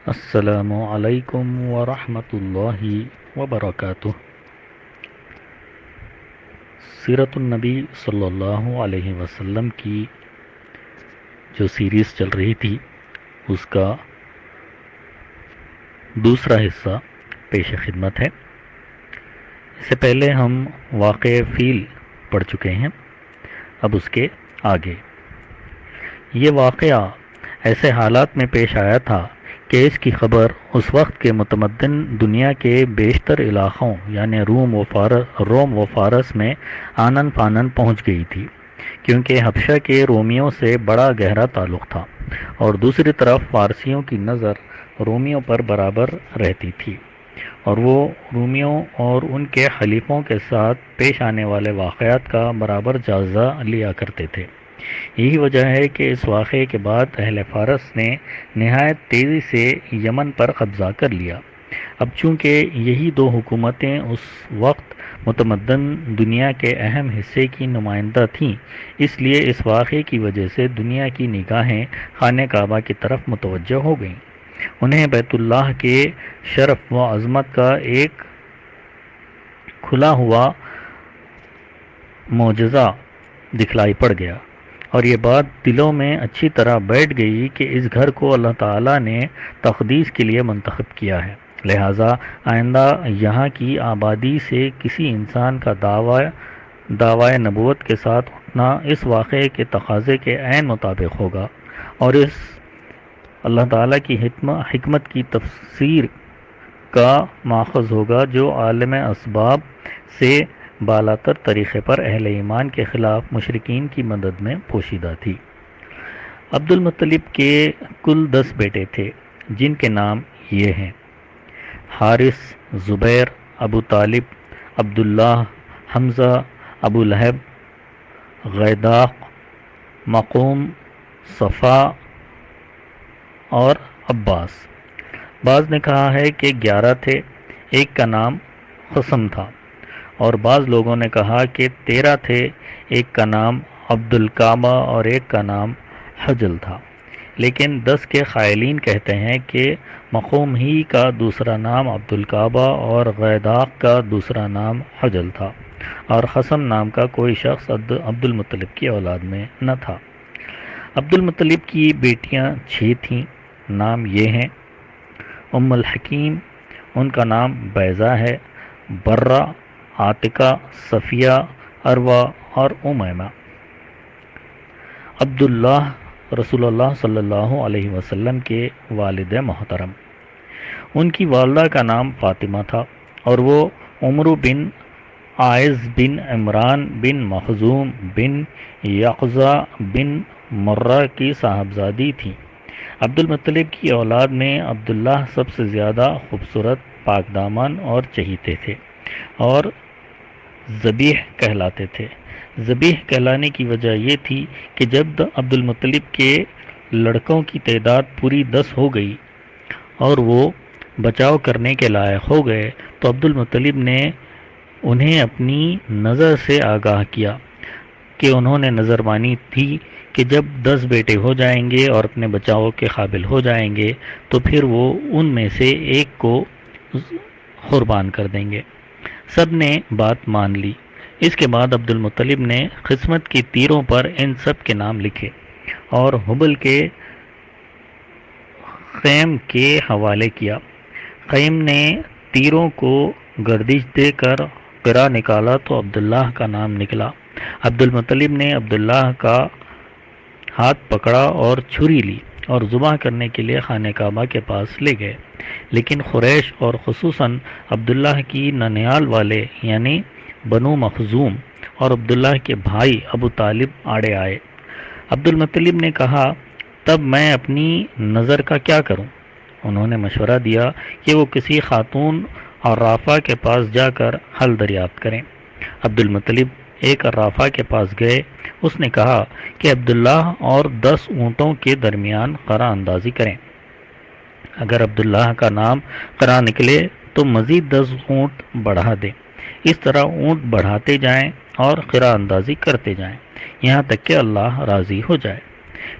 السلام علیکم ورحمۃ اللہ وبرکاتہ۔ سیرت النبی صلی اللہ علیہ وسلم کی جو سیریز چل رہی تھی اس کا دوسرا حصہ پیش خدمت ہے۔ اس سے پہلے ہم واقع فیل پڑھ چکے ہیں، اب اس کے آگے یہ واقعہ ایسے حالات میں پیش آیا تھا کہ اس کی خبر اس وقت کے متمدن دنیا کے بیشتر علاقوں یعنی روم و فارس میں آنن فانن پہنچ گئی تھی، کیونکہ حبشہ کے رومیوں سے بڑا گہرا تعلق تھا اور دوسری طرف فارسیوں کی نظر رومیوں پر برابر رہتی تھی اور وہ رومیوں اور ان کے خلیفوں کے ساتھ پیش آنے والے واقعات کا برابر جائزہ لیا کرتے تھے۔ یہی وجہ ہے کہ اس واقعے کے بعد اہل فارس نے نہایت تیزی سے یمن پر قبضہ کر لیا۔ اب چونکہ یہی دو حکومتیں اس وقت متمدن دنیا کے اہم حصے کی نمائندہ تھیں، اس لیے اس واقعے کی وجہ سے دنیا کی نگاہیں خانہ کعبہ کی طرف متوجہ ہو گئیں۔ انہیں بیت اللہ کے شرف و عظمت کا ایک کھلا ہوا معجزہ دکھلائی پڑ گیا، اور یہ بات دلوں میں اچھی طرح بیٹھ گئی کہ اس گھر کو اللہ تعالیٰ نے تقدیس کے لیے منتخب کیا ہے، لہٰذا آئندہ یہاں کی آبادی سے کسی انسان کا دعوی نبوت کے ساتھ اٹھنا اس واقعے کے تقاضے کے عین مطابق ہوگا، اور اس اللہ تعالیٰ کی حکمت کی تفسیر کا ماخذ ہوگا جو عالم اسباب سے بالاتر طریقے پر اہل ایمان کے خلاف مشرکین کی مدد میں پوشیدہ تھی۔ عبد المطلب کے کل 10 بیٹے تھے، جن کے نام یہ ہیں: حارث، زبیر، ابو طالب، عبداللہ، حمزہ، ابو لہب، غیداق، مقوم، صفا اور عباس۔ بعض نے کہا ہے کہ 11 تھے، ایک کا نام قسم تھا، اور بعض لوگوں نے کہا کہ 13 تھے، ایک کا نام عبد الکعبہ اور ایک کا نام حجل تھا، لیکن 10 کے قائلین کہتے ہیں کہ مقوم ہی کا دوسرا نام عبد الکعبہ اور غیداق کا دوسرا نام حجل تھا، اور قسم نام کا کوئی شخص عبد المطلب کی اولاد میں نہ تھا۔ عبد المطلب کی بیٹیاں 6 تھیں، نام یہ ہیں: ام الحکیم، ان کا نام بیضہ ہے، برہ، عاتقہ، صفیہ، عروہ اور امیمہ۔ عبداللہ رسول اللہ صلی اللہ علیہ وسلم کے والد محترم، ان کی والدہ کا نام فاطمہ تھا، اور وہ عمرو بن عائز بن عمران بن مخزوم بن یقظہ بن مرہ کی صاحبزادی تھیں۔ عبد المطلب کی اولاد میں عبداللہ سب سے زیادہ خوبصورت، پاک دامن اور چہیتے تھے، اور ذبیح کہلاتے تھے۔ ذبیح کہلانے کی وجہ یہ تھی کہ جب عبد المطلب کے لڑکوں کی تعداد پوری 10 ہو گئی اور وہ بچاؤ کرنے کے لائق ہو گئے تو عبد المطلب نے انہیں اپنی نظر سے آگاہ کیا کہ انہوں نے نظر مانی تھی کہ جب 10 بیٹے ہو جائیں گے اور اپنے بچاؤ کے قابل ہو جائیں گے تو پھر وہ ان میں سے ایک کو قربان کر دیں گے۔ سب نے بات مان لی۔ اس کے بعد عبد المطلب نے قسمت کی تیروں پر ان سب کے نام لکھے اور حبل کے قیم کے حوالے کیا۔ قیم نے تیروں کو گردش دے کر قرا نکالا تو عبداللہ کا نام نکلا۔ عبد المطلب نے عبداللہ کا ہاتھ پکڑا اور چھری لی اور ذبح کرنے کے لیے خانہ کعبہ کے پاس لے گئے، لیکن قریش اور خصوصاً عبداللہ کی ننیال والے یعنی بنو مخزوم اور عبداللہ کے بھائی ابو طالب آڑے آئے۔ عبد المطلب نے کہا، تب میں اپنی نظر کا کیا کروں؟ انہوں نے مشورہ دیا کہ وہ کسی خاتون عرافہ کے پاس جا کر حل دریافت کریں۔ عبد المطلب ایک عرافہ کے پاس گئے۔ اس نے کہا کہ عبداللہ اور 10 اونٹوں کے درمیان قرعہ اندازی کریں۔ اگر عبداللہ کا نام قرعہ نکلے تو مزید 10 اونٹ بڑھا دیں۔ اس طرح اونٹ بڑھاتے جائیں اور قرعہ اندازی کرتے جائیں یہاں تک کہ اللہ راضی ہو جائے۔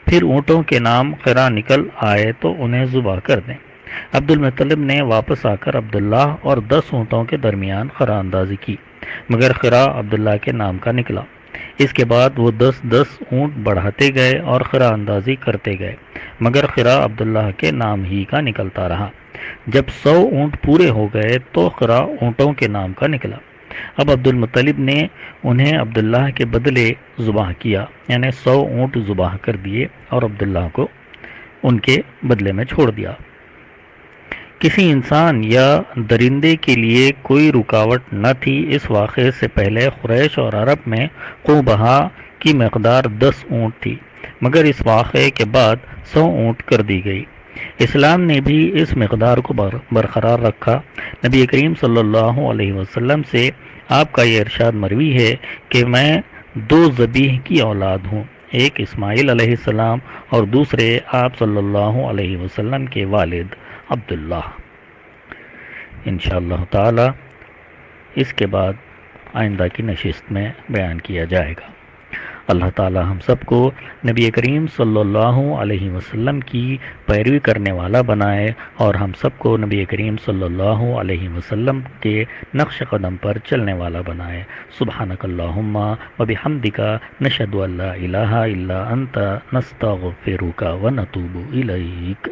پھر اونٹوں کے نام قرعہ نکل آئے تو انہیں ذبح کر دیں۔ عبد المطلب نے واپس آ کر عبداللہ اور 10 اونٹوں کے درمیان خرا اندازی کی، مگر خرا عبداللہ کے نام کا نکلا۔ اس کے بعد وہ 10 اونٹ بڑھاتے گئے اور خرا اندازی کرتے گئے، مگر خرا عبداللہ کے نام ہی کا نکلتا رہا۔ جب 100 اونٹ پورے ہو گئے تو خرا اونٹوں کے نام کا نکلا۔ اب عبد المطلب نے انہیں عبداللہ کے بدلے ذبح کیا، یعنی 100 اونٹ ذبح کر دیے اور عبداللہ کو ان کے بدلے میں چھوڑ دیا۔ کسی انسان یا درندے کے لیے کوئی رکاوٹ نہ تھی۔ اس واقعے سے پہلے قریش اور عرب میں قوبہا کی مقدار 10 اونٹ تھی، مگر اس واقعے کے بعد 100 اونٹ کر دی گئی۔ اسلام نے بھی اس مقدار کو برقرار رکھا۔ نبی کریم صلی اللہ علیہ وسلم سے آپ کا یہ ارشاد مروی ہے کہ میں 2 ذبیح کی اولاد ہوں، ایک اسماعیل علیہ السلام اور دوسرے آپ صلی اللہ علیہ وسلم کے والد عبداللہ۔ انشاءاللہ تعالی اس کے بعد آئندہ کی نشست میں بیان کیا جائے گا۔ اللہ تعالی ہم سب کو نبی کریم صلی اللہ علیہ وسلم کی پیروی کرنے والا بنائے اور ہم سب کو نبی کریم صلی اللہ علیہ وسلم کے نقش قدم پر چلنے والا بنائے۔ سبحانک اللہم و بحمدک نشہد ان لا الہ الا انت نستغفرک و نتوب الیک۔